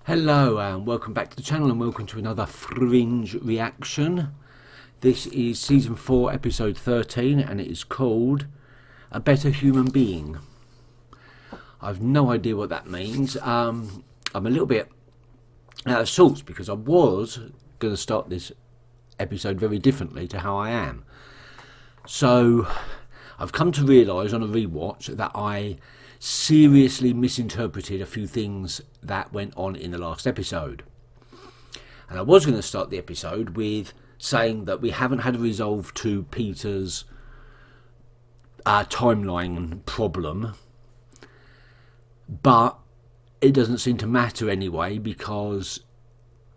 Hello and welcome back to the channel and welcome to another Fringe reaction. This is season 4 episode 13 and it is called A Better Human Being. I've no idea what that means. I'm a little bit out of sorts because I was going to start this episode very differently to how I am. So I've come to realise on a rewatch that I seriously misinterpreted a few things that went on in the last episode. And I was going to start the episode with saying that we haven't had a resolve to Peter's timeline problem, but it doesn't seem to matter anyway because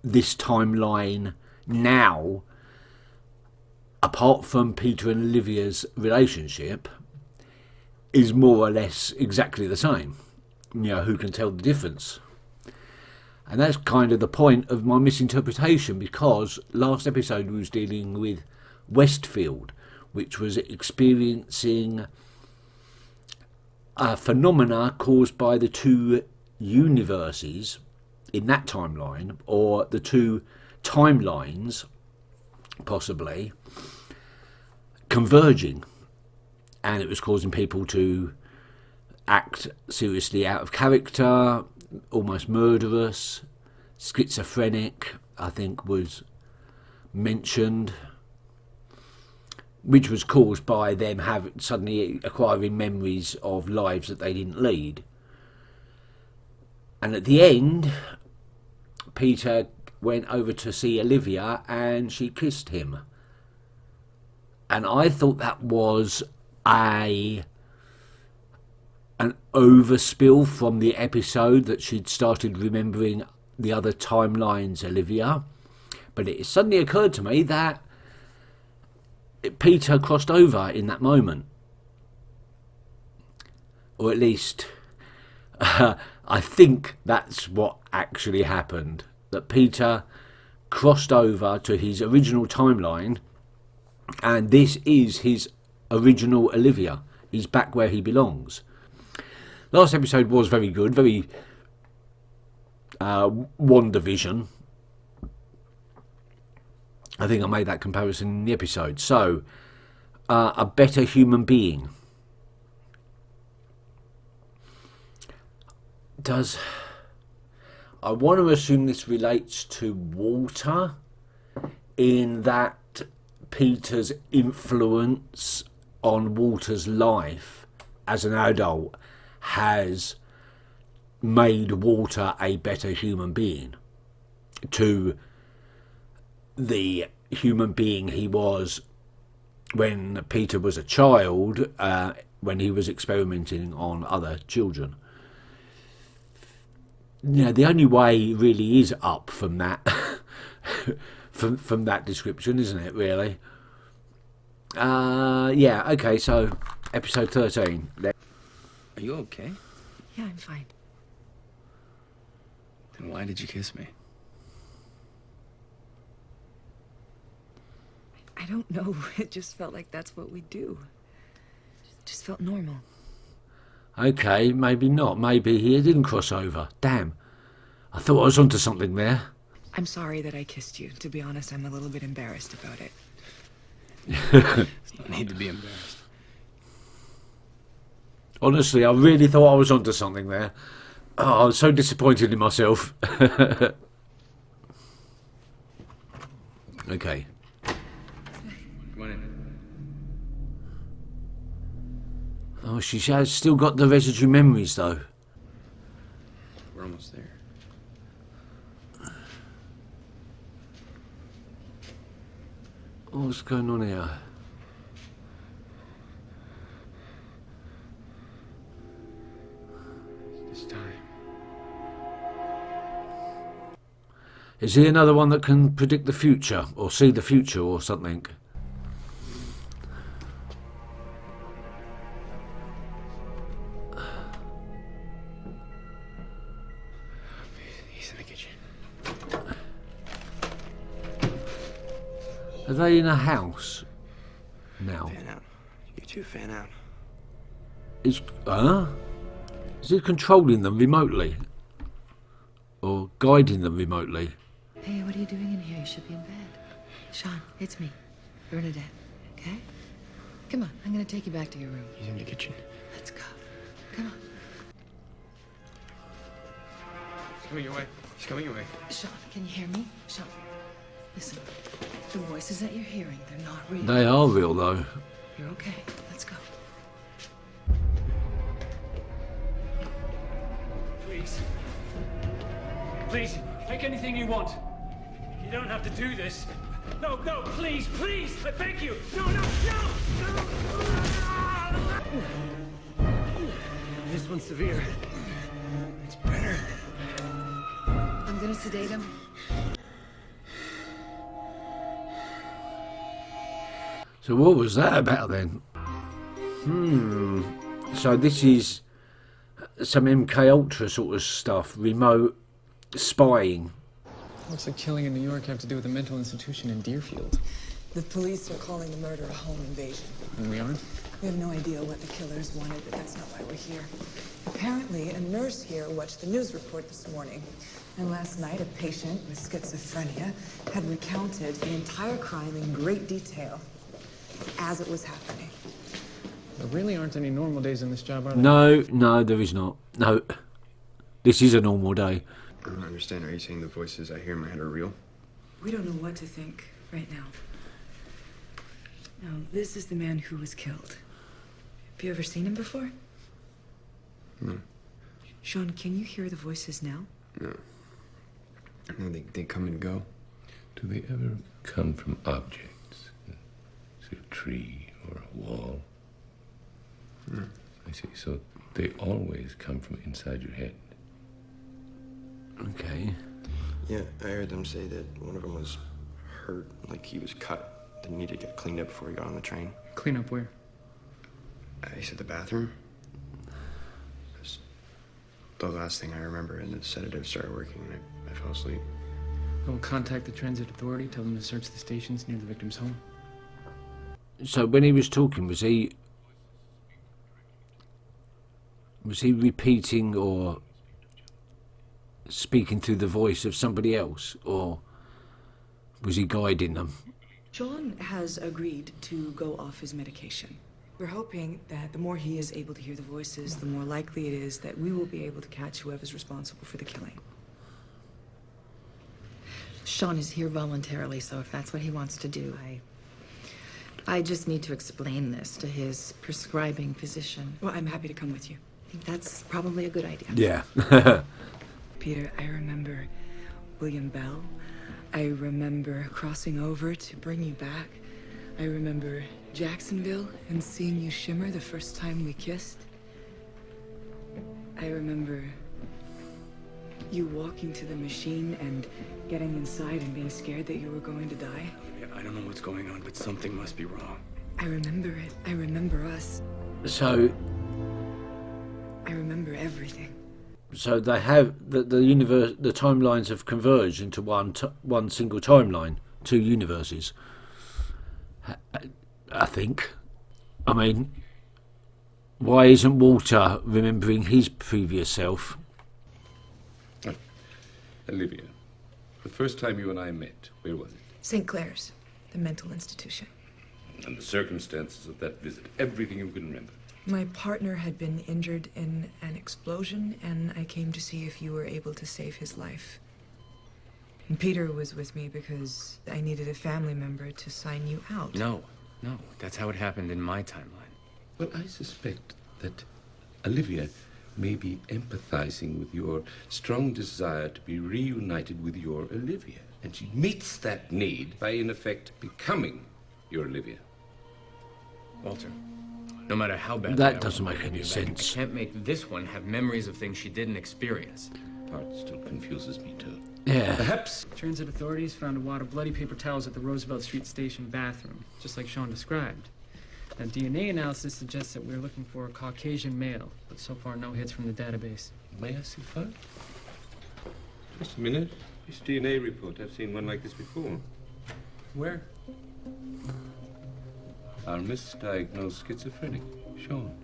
this timeline now, apart from Peter and Olivia's relationship, is more or less exactly the same. You know, who can tell the difference? And that's kind of the point of my misinterpretation, because last episode was dealing with Westfield, which was experiencing a phenomena caused by the two universes in that timeline, or the two timelines possibly converging. And it was causing people to act seriously out of character, almost murderous, schizophrenic, I think was mentioned, which was caused by them suddenly acquiring memories of lives that they didn't lead. And at the end, Peter went over to see Olivia and she kissed him. And I thought that was an overspill from the episode, that she'd started remembering the other timelines, Olivia. But it suddenly occurred to me that Peter crossed over in that moment. Or at least I think that's what actually happened. That Peter crossed over to his original timeline, and this is his original Olivia. He's back where he belongs. Last episode was very good, very WandaVision. I think I made that comparison in the episode. So, a better human being. I want to assume this relates to Walter, in that Peter's influence on Walter's life as an adult has made Walter a better human being to the human being he was when Peter was a child, when he was experimenting on other children. You know, the only way really is up from that from that description, isn't it, really? Yeah, okay, so episode 13. Are you okay? Yeah, I'm fine. Then why did you kiss me? I don't know. It just felt like that's what we do. It just felt normal. Okay, maybe not. Maybe he didn't cross over. Damn. I thought I was onto something there. I'm sorry that I kissed you. To be honest, I'm a little bit embarrassed about it. There's no need to be embarrassed. Honestly, I really thought I was onto something there. Oh, I was so disappointed in myself. Okay. Come on in. Oh, she has still got the residual memories, though. We're almost there. What's going on here? This time. Is he another one that can predict the future or see the future or something? He's in the kitchen. Are they in a house now? Fan out. You two fan out. Is he controlling them remotely? or guiding them remotely. Hey, what are you doing in here? You should be in bed. Sean, it's me, Bernadette. Okay? Come on, I'm gonna take you back to your room. He's in the kitchen. Let's go. Come on. He's coming your way. He's coming your way. Sean, can you hear me? Sean, listen. The voices that you're hearing, they're not real. They are real, though. You're okay. Let's go. Please. Please, take anything you want. You don't have to do this. No, no, please, please, I beg you. No, no, no, no. This one's severe. It's better. I'm gonna sedate him. So what was that about then? So this is some MK Ultra sort of stuff, remote spying. What's the killing in New York have to do with a mental institution in Deerfield? The police are calling the murder a home invasion. And we aren't? We have no idea what the killers wanted, but that's not why we're here. Apparently, a nurse here watched the news report this morning. And last night, a patient with schizophrenia had recounted the entire crime in great detail as it was happening. There really aren't any normal days in this job, are there? No, there is not. No. This is a normal day. I don't understand. Are you saying the voices I hear in my head are real? We don't know what to think right now. Now, this is the man who was killed. Have you ever seen him before? No. Sean, can you hear the voices now? No. No, they come and go. Do they ever come from objects? Say a tree or a wall? No. I see. So they always come from inside your head. Okay. Yeah, I heard them say that one of them was hurt, like he was cut. That he needed to get cleaned up before he got on the train. Clean up where? He said the bathroom. That's the last thing I remember, and the sedative started working, and I fell asleep. I will contact the transit authority, tell them to search the stations near the victim's home. So when he was talking, was he repeating or speaking through the voice of somebody else, or was he guiding them? Sean has agreed to go off his medication. We're hoping that the more he is able to hear the voices, the more likely it is that we will be able to catch whoever's responsible for the killing. Sean is here voluntarily, so if that's what he wants to do, I just need to explain this to his prescribing physician. Well, I'm happy to come with you. I think that's probably a good idea. Yeah. Peter, I remember William Bell. I remember crossing over to bring you back. I remember Jacksonville and seeing you shimmer the first time we kissed. I remember you walking to the machine and getting inside and being scared that you were going to die. I don't know what's going on, but something must be wrong. I remember it. I remember us. So I remember everything. So they have the universe. The timelines have converged into one single timeline, 2 universes. I think. I mean, why isn't Walter remembering his previous self? Olivia, the first time you and I met, where was it? St. Clair's, the mental institution. And the circumstances of that visit, everything you can remember. My partner had been injured in an explosion, and I came to see if you were able to save his life. And Peter was with me because I needed a family member to sign you out. No, that's how it happened in my timeline. Well, I suspect that Olivia may be empathizing with your strong desire to be reunited with your Olivia. And she meets that need by, in effect, becoming your Olivia. Walter, no matter how bad That doesn't make any sense. I can't make this one have memories of things she didn't experience. Part still confuses me, too. Yeah. Perhaps Transit authorities found a wad of bloody paper towels at the Roosevelt Street Station bathroom, just like Sean described. Now, DNA analysis suggests that we're looking for a Caucasian male, but so far no hits from the database. May I see first? Just a minute. This DNA report, I've seen one like this before. Where? Our misdiagnosed schizophrenic, Sean.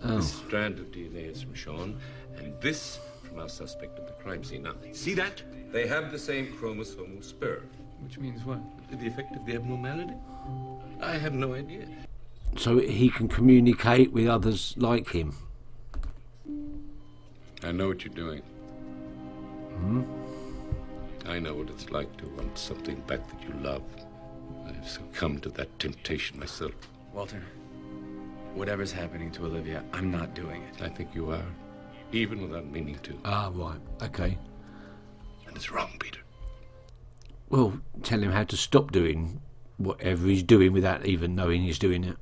Oh. This strand of DNA is from Sean, and this from from our suspect at the crime scene. Now, see that? They have the same chromosomal spur. Which means what? The effect of the abnormality? I have no idea. So he can communicate with others like him. I know what you're doing. Hmm? I know what it's like to want something back that you love. I've succumbed to that temptation myself. Walter, whatever's happening to Olivia, I'm not doing it. I think you are, even without meaning to. Ah, right. Okay. And it's wrong, Peter. Well, tell him how to stop doing whatever he's doing without even knowing he's doing it.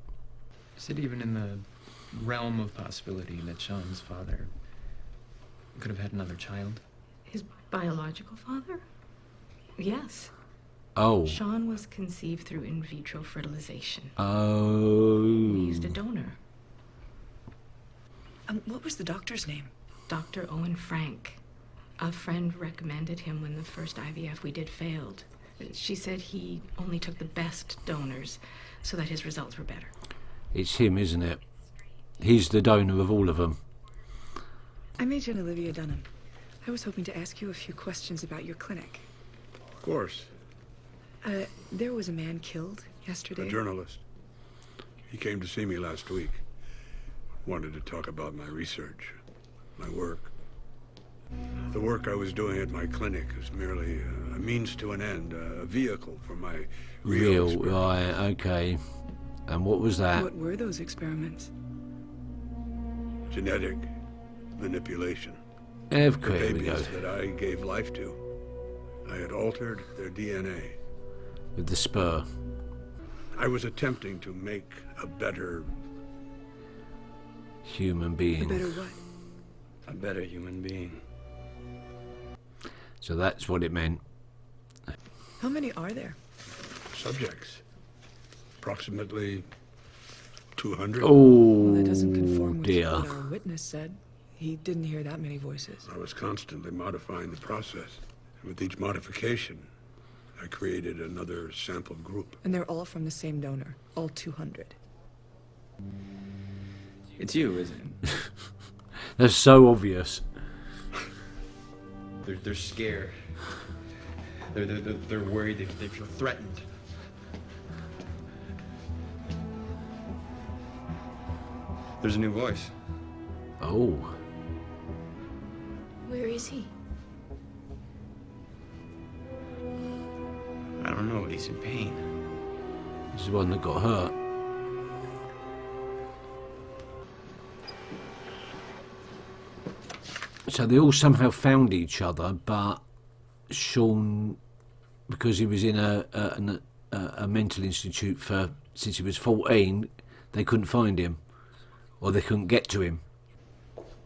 Is it even in the realm of possibility that Sean's father could have had another child? His biological father? Yes. Oh. Sean was conceived through in vitro fertilization. Oh. We used a donor. What was the doctor's name? Dr. Owen Frank. A friend recommended him when the first IVF we did failed. She said he only took the best donors so that his results were better. It's him, isn't it? He's the donor of all of them. I'm Agent Olivia Dunham. I was hoping to ask you a few questions about your clinic. Of course. There was a man killed yesterday. A journalist. He came to see me last week. Wanted to talk about my research, my work. The work I was doing at my clinic is merely a means to an end, a vehicle for my real experience. Right, okay. And what was that? What were those experiments? Genetic manipulation. Of The course, here we go. babies that I gave life to, I had altered their DNA. With the spur. I was attempting to make a better... Human A being. better what? A better human being. So that's what it meant. How many are there? subjects. Approximately 200. Oh, Well, that doesn't conform with dear. what our witness said. He didn't hear that many voices. I was constantly modifying the process. And with each modification, I created another sample group. And they're all from the same donor. All 200. It's you, isn't it? That's so obvious. They're scared. They're worried. They feel threatened. There's a new voice. Oh. Where is he? I don't know, but he's in pain. This is the one that got hurt. So they all somehow found each other, but Sean, because he was in a mental institute since he was 14, they couldn't find him, or they couldn't get to him.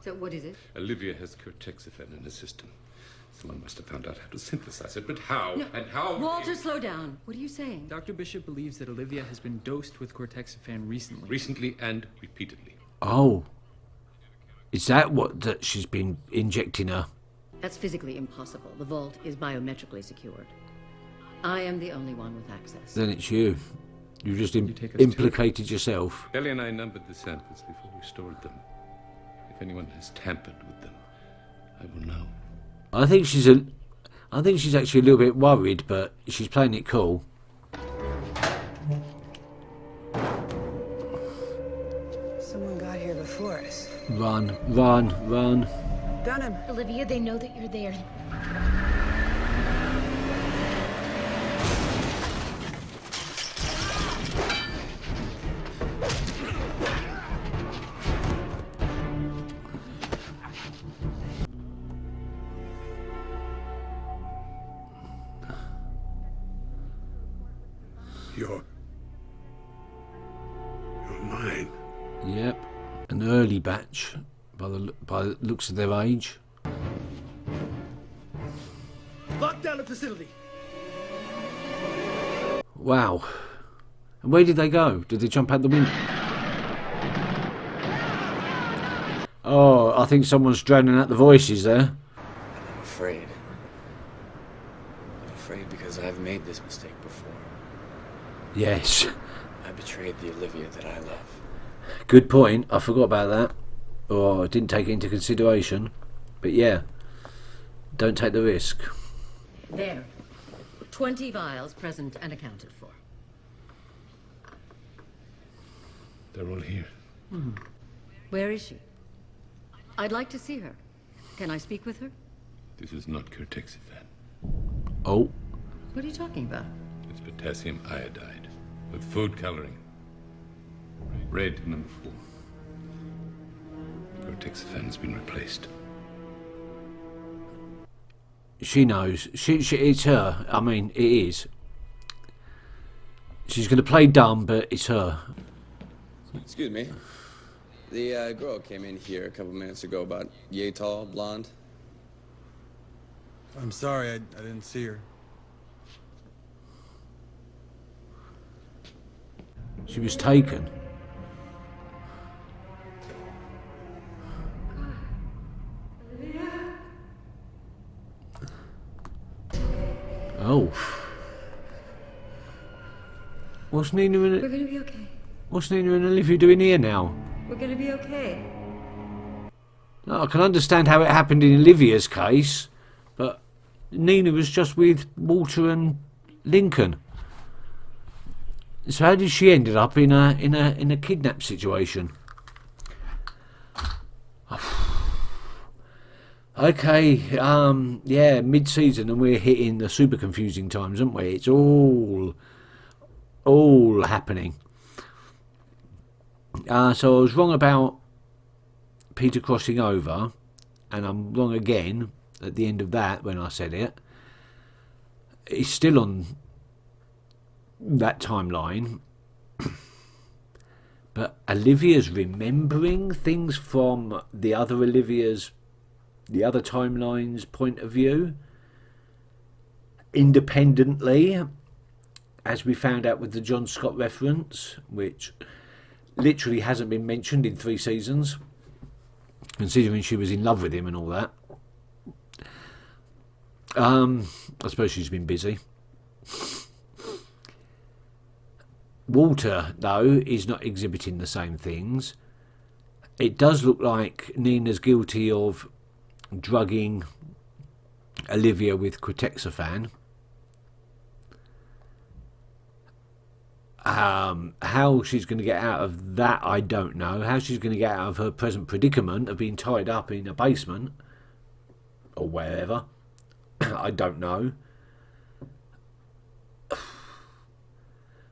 So what is it? Olivia has cortexiphen in her system. Someone must have found out how to synthesize it, but how? No. And how? Walter, slow down. What are you saying? Dr. Bishop believes that Olivia has been dosed with cortexiphan recently. Recently and repeatedly. Oh. Is that what that she's been injecting her? That's physically impossible. The vault is biometrically secured. I am the only one with access. Then it's you. You just take us implicated yourself. Ellie and I numbered the samples before we stored them. If anyone has tampered with them, I will know. I think she's actually a little bit worried, but she's playing it cool. Someone got here before us. Run, run, run. Dunham. Olivia, they know that you're there. You're mine. Yep, an early batch by the looks of their age. Lock down the facility. Wow. And where did they go? Did they jump out the window? Oh, I think someone's drowning out the voices there. I'm afraid. I'm afraid because I've made this mistake before. Yes. I betrayed the Olivia that I love. Good point. I forgot about that. Or I didn't take it into consideration. But yeah. Don't take the risk. There. 20 vials present and accounted for. They're all here. Where is she? I'd like to see her. Can I speak with her? This is not Cortexiphan. Oh. What are you talking about? It's potassium iodide with food coloring. Red number 4. Cortexiphan has been replaced. She knows. It's her. I mean, it is. She's going to play dumb, but it's her. Excuse me. The girl came in here a couple minutes ago, about yay tall, blonde. I'm sorry, I didn't see her. She was taken. Oh. What's Nina and... We're gonna be okay. What's Nina and Olivia doing here now? We're gonna be okay. No, I can understand how it happened in Olivia's case, but Nina was just with Walter and Lincoln. So how did she ended up in a kidnap situation? Okay, yeah, mid-season and we're hitting the super confusing times, aren't we? It's all happening. So I was wrong about Peter crossing over, and I'm wrong again at the end of that when I said it. It's still on that timeline, but Olivia's remembering things from the other Olivia's, the other timeline's point of view, independently, as we found out with the John Scott reference, which literally hasn't been mentioned in 3 seasons, considering she was in love with him and all that. I suppose she's been busy. Walter, though, is not exhibiting the same things. It does look like Nina's guilty of drugging Olivia with Cortexiphan. How she's going to get out of that, I don't know. How she's going to get out of her present predicament of being tied up in a basement or wherever, I don't know.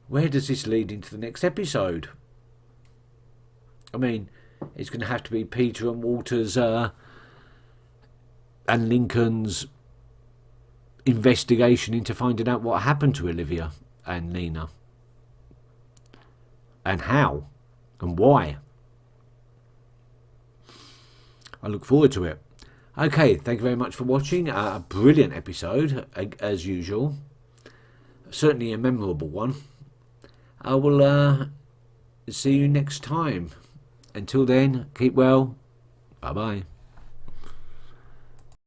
Where does this lead into the next episode? I mean, it's going to have to be Peter and Walter's and Lincoln's investigation into finding out what happened to Olivia and Nina. And how. And why. I look forward to it. Okay, thank you very much for watching. A brilliant episode, as usual. Certainly a memorable one. I will see you next time. Until then, keep well. Bye-bye.